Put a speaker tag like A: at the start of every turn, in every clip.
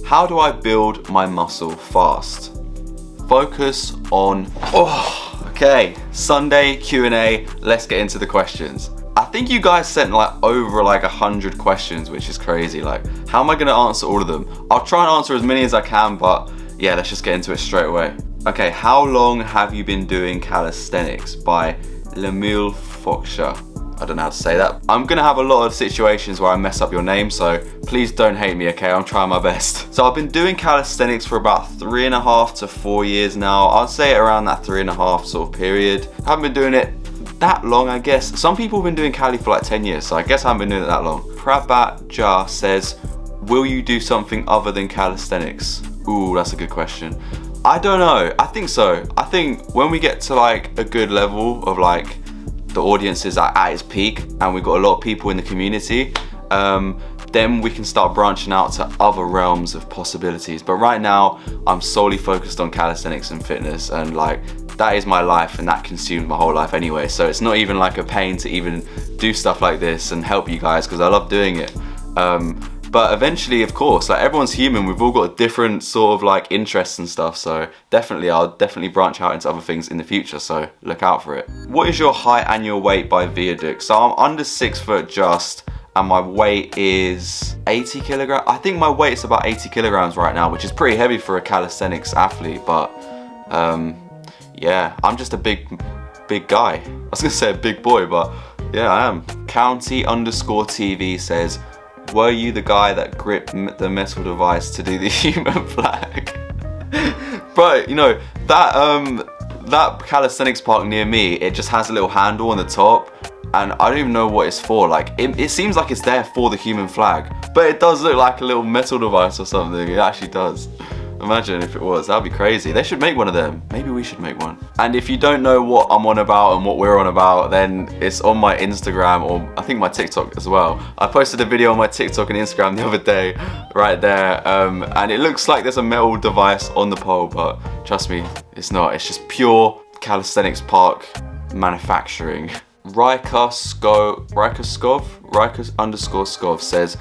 A: How do I build my muscle fast? Focus on, okay, Sunday Q&A, let's get into the questions. I think you guys sent over 100 questions, which is crazy. How am I gonna answer all of them? I'll try and answer as many as I can, but yeah, let's just get into it straight away. Okay, how long have you been doing calisthenics? By Lemuel Foksha. I don't know how to say that. I'm gonna have a lot of situations where I mess up your name, so please don't hate me, okay? I'm trying my best. So I've been doing calisthenics for about 3.5 to 4 years now. I'd say around that 3.5 sort of period. I haven't been doing it that long, I guess. Some people have been doing Cali for 10 years, so I guess I haven't been doing it that long. Prabhat Jha says, will you do something other than calisthenics? Ooh, that's a good question. I don't know, I think so. I think when we get to a good level of the audience is at its peak and we've got a lot of people in the community, then we can start branching out to other realms of possibilities. But right now, I'm solely focused on calisthenics and fitness, and that is my life, and that consumed my whole life anyway. So it's not even a pain to even do stuff like this and help you guys, because I love doing it. But eventually, of course, everyone's human. We've all got different sort of interests and stuff. So I'll definitely branch out into other things in the future. So look out for it. What is your height and your weight by Viaduct? So I'm under 6 foot just, and my weight is 80 kilograms. I think my weight is about 80 kilograms right now, which is pretty heavy for a calisthenics athlete. But yeah, I'm just a big guy. I was gonna say a big boy, but yeah, I am. County_TV says, were you the guy that gripped the metal device to do the human flag? Right, that calisthenics park near me, it just has a little handle on the top, and I don't even know what it's for. It seems like it's there for the human flag, but it does look like a little metal device or something. It actually does. Imagine if it was, that'd be crazy. They should make one of them. Maybe we should make one. And if you don't know what I'm on about and what we're on about, then it's on my Instagram, or I think my TikTok as well. I posted a video on my TikTok and Instagram the other day, right there, and it looks like there's a metal device on the pole, but trust me, it's not. It's just pure calisthenics park manufacturing. Riker_Skov says,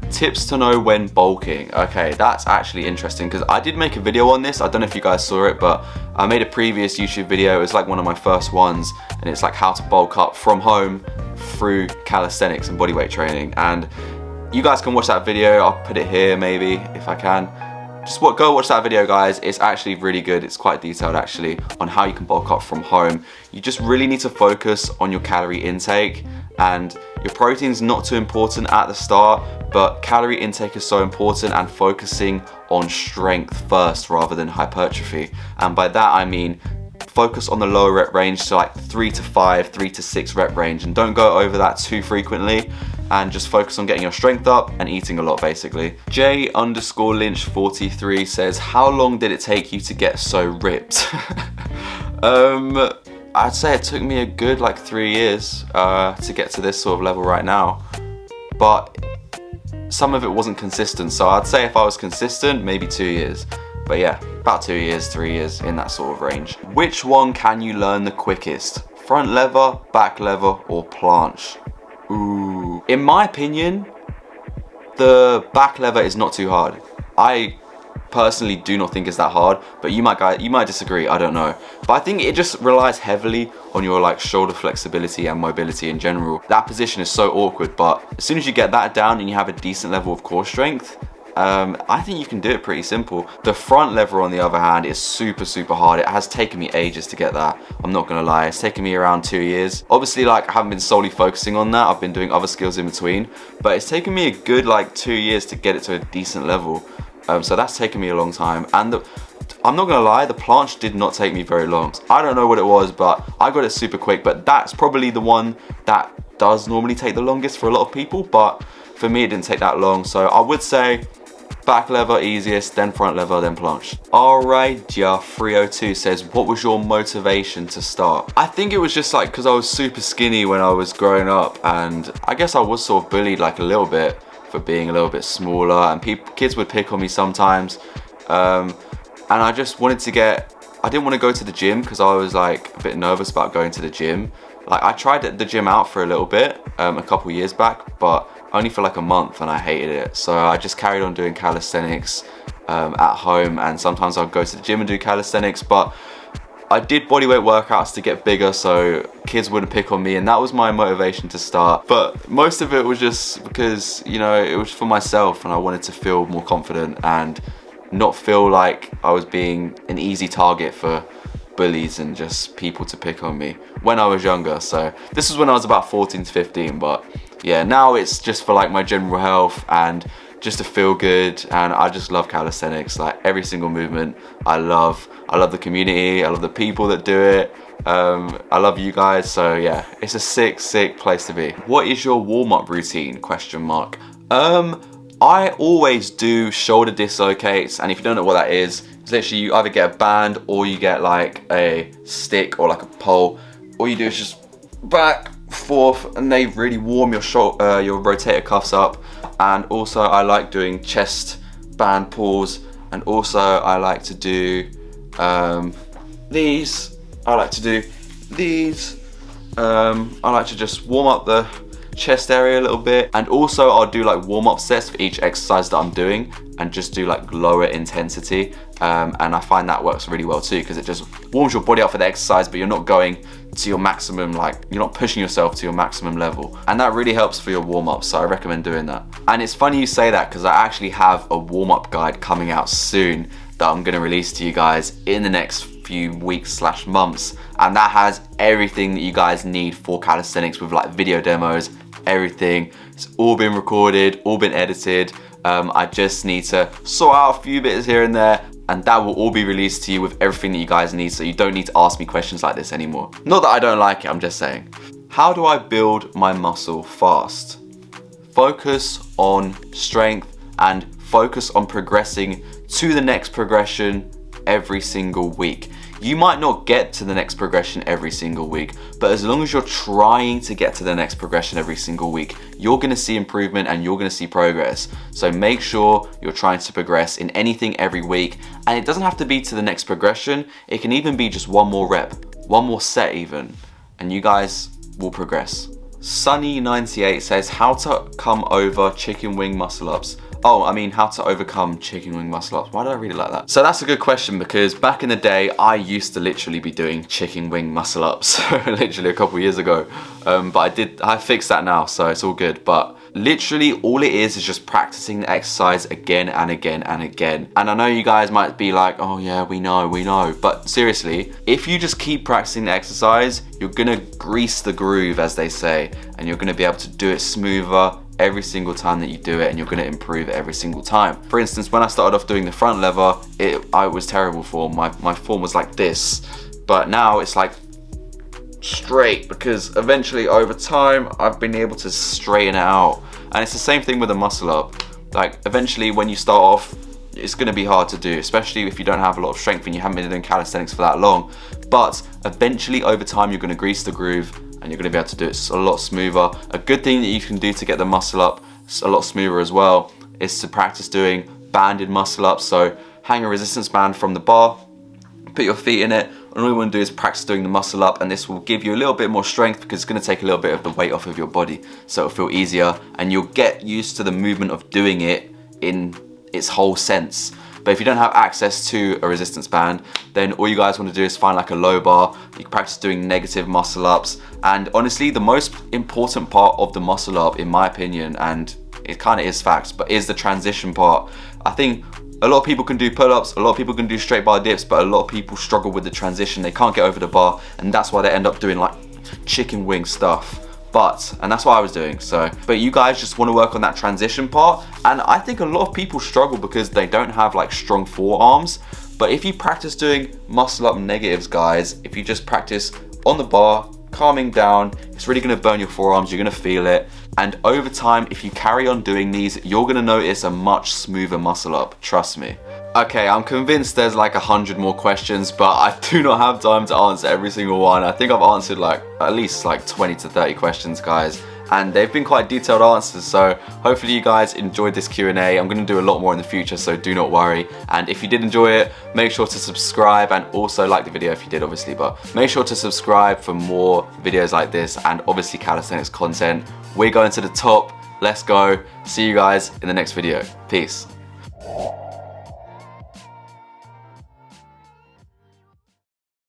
A: tips to know when bulking. Okay, that's actually interesting, because I did make a video on this. I don't know if you guys saw it, but I made a previous YouTube video. It was one of my first ones, and it's how to bulk up from home through calisthenics and bodyweight training. And you guys can watch that video. I'll put it here maybe if I can. Just go watch that video, guys. It's actually really good. It's quite detailed actually on how you can bulk up from home. You just really need to focus on your calorie intake, and your protein's not too important at the start, but calorie intake is so important, and focusing on strength first rather than hypertrophy. And by that I mean focus on the lower rep range, so 3 to 5, 3 to 6 rep range, and don't go over that too frequently, and just focus on getting your strength up and eating a lot basically. J_Lynch43 says, how long did it take you to get so ripped? I'd say it took me a good 3 years to get to this sort of level right now, but some of it wasn't consistent. So I'd say if I was consistent, maybe 2 years. But yeah, about 2 years, 3 years, in that sort of range. Which one can you learn the quickest? Front lever, back lever, or planche? Ooh. In my opinion, the back lever is not too hard. I personally do not think it's that hard, but you might disagree, I don't know. But I think it just relies heavily on your shoulder flexibility and mobility in general. That position is so awkward, but as soon as you get that down and you have a decent level of core strength, I think you can do it pretty simple. The front lever, on the other hand, is super hard. It has taken me ages to get that. I'm not gonna lie, it's taken me around 2 years. Obviously, I haven't been solely focusing on that. I've been doing other skills in between, but it's taken me a good 2 years to get it to a decent level. So that's taken me a long time. And I'm not gonna lie, the planche did not take me very long. I don't know what it was, but I got it super quick. But that's probably the one that does normally take the longest for a lot of people, but for me it didn't take that long. So I would say back lever easiest, then front lever, then planche. Alright, yeah, 302 says, what was your motivation to start? I think it was just because I was super skinny when I was growing up, and I guess I was sort of bullied a little bit for being a little bit smaller, and kids would pick on me sometimes, and I just wanted to I didn't want to go to the gym because I was a bit nervous about going to the gym. I tried the gym out for a little bit a couple years back, but only for a month, and I hated it. So I just carried on doing calisthenics, at home, and sometimes I'll go to the gym and do calisthenics, but I did bodyweight workouts to get bigger so kids wouldn't pick on me, and that was my motivation to start. But most of it was just because, you know, it was for myself and I wanted to feel more confident and not feel like I was being an easy target for bullies and just people to pick on me when I was younger. So this was when I was about 14 to 15, but yeah, now it's just for like my general health and just to feel good, and I just love calisthenics. Like every single movement I love the community, I love the people that do it, I love you guys. So yeah, it's a sick place to be. What is your warm-up routine, question mark? I always do shoulder dislocates, and if you don't know what that is, it's literally you either get a band or you get like a stick or like a pole. All you do is just back, forth, and they really warm your rotator cuffs up. And also I like doing chest band pulls, and also I like to do these. I like to just warm up the chest area a little bit, and also I'll do like warm-up sets for each exercise that I'm doing and just do like lower intensity, and I find that works really well too, because it just warms your body up for the exercise, but you're not going to your maximum, like you're not pushing yourself to your maximum level, and that really helps for your warm-up. So I recommend doing that. And it's funny you say that, because I actually have a warm-up guide coming out soon that I'm going to release to you guys in the next few weeks / months, and that has everything that you guys need for calisthenics, with like video demos, everything. It's all been recorded, all been edited. I just need to sort out a few bits here and there, and that will all be released to you with everything that you guys need, so you don't need to ask me questions like this anymore. Not that I don't like it, I'm just saying. How do I build my muscle fast? Focus on strength and focus on progressing to the next progression every single week. You might not get to the next progression every single week, but as long as you're trying to get to the next progression every single week, you're gonna see improvement and you're gonna see progress. So make sure you're trying to progress in anything every week, and it doesn't have to be to the next progression. It can even be just one more rep, one more set even, and you guys will progress. Sunny98 says, how to come over chicken wing muscle ups. Oh, I mean, how to overcome chicken wing muscle ups. Why did I read it like that? So that's a good question, because back in the day, I used to literally be doing chicken wing muscle ups, literally a couple years ago. But I fixed that now, so it's all good. But literally all it is just practicing the exercise again and again and again. And I know you guys might be like, oh yeah, we know. But seriously, if you just keep practicing the exercise, you're gonna grease the groove, as they say, and you're gonna be able to do it smoother every single time that you do it, and you're gonna improve every single time. For instance, when I started off doing the front lever, I was terrible form. My form was like this, but now it's like straight, because eventually over time I've been able to straighten it out. And it's the same thing with a muscle up. Like eventually when you start off, it's gonna be hard to do, especially if you don't have a lot of strength and you haven't been doing calisthenics for that long. But eventually over time you're gonna grease the groove and you're gonna be able to do it a lot smoother. A good thing that you can do to get the muscle up a lot smoother as well is to practice doing banded muscle ups. So hang a resistance band from the bar, put your feet in it, and all you want to do is practice doing the muscle up, and this will give you a little bit more strength, because it's going to take a little bit of the weight off of your body, so it'll feel easier and you'll get used to the movement of doing it in its whole sense. But if you don't have access to a resistance band, then all you guys want to do is find like a low bar. You can practice doing negative muscle ups, and honestly the most important part of the muscle up, in my opinion, and it kind of is facts, but is the transition part. I think a lot of people can do pull-ups, a lot of people can do straight bar dips, but a lot of people struggle with the transition. They can't get over the bar, and that's why they end up doing like chicken wing stuff. And that's what I was doing. But you guys just want to work on that transition part, and I think a lot of people struggle because they don't have like strong forearms. But if you practice doing muscle up negatives, guys, if you just practice on the bar, calming down, it's really going to burn your forearms, you're going to feel it. And over time, if you carry on doing these, you're going to notice a much smoother muscle up, trust me. Okay, I'm convinced there's like 100 more questions, but I do not have time to answer every single one. I think I've answered like at least like 20 to 30 questions, guys, and they've been quite detailed answers. So hopefully you guys enjoyed this Q&A. I'm going to do a lot more in the future, so do not worry. And if you did enjoy it, make sure to subscribe, and also like the video if you did, obviously, but make sure to subscribe for more videos like this, and obviously calisthenics content. We're going to the top. Let's go. See you guys in the next video. Peace.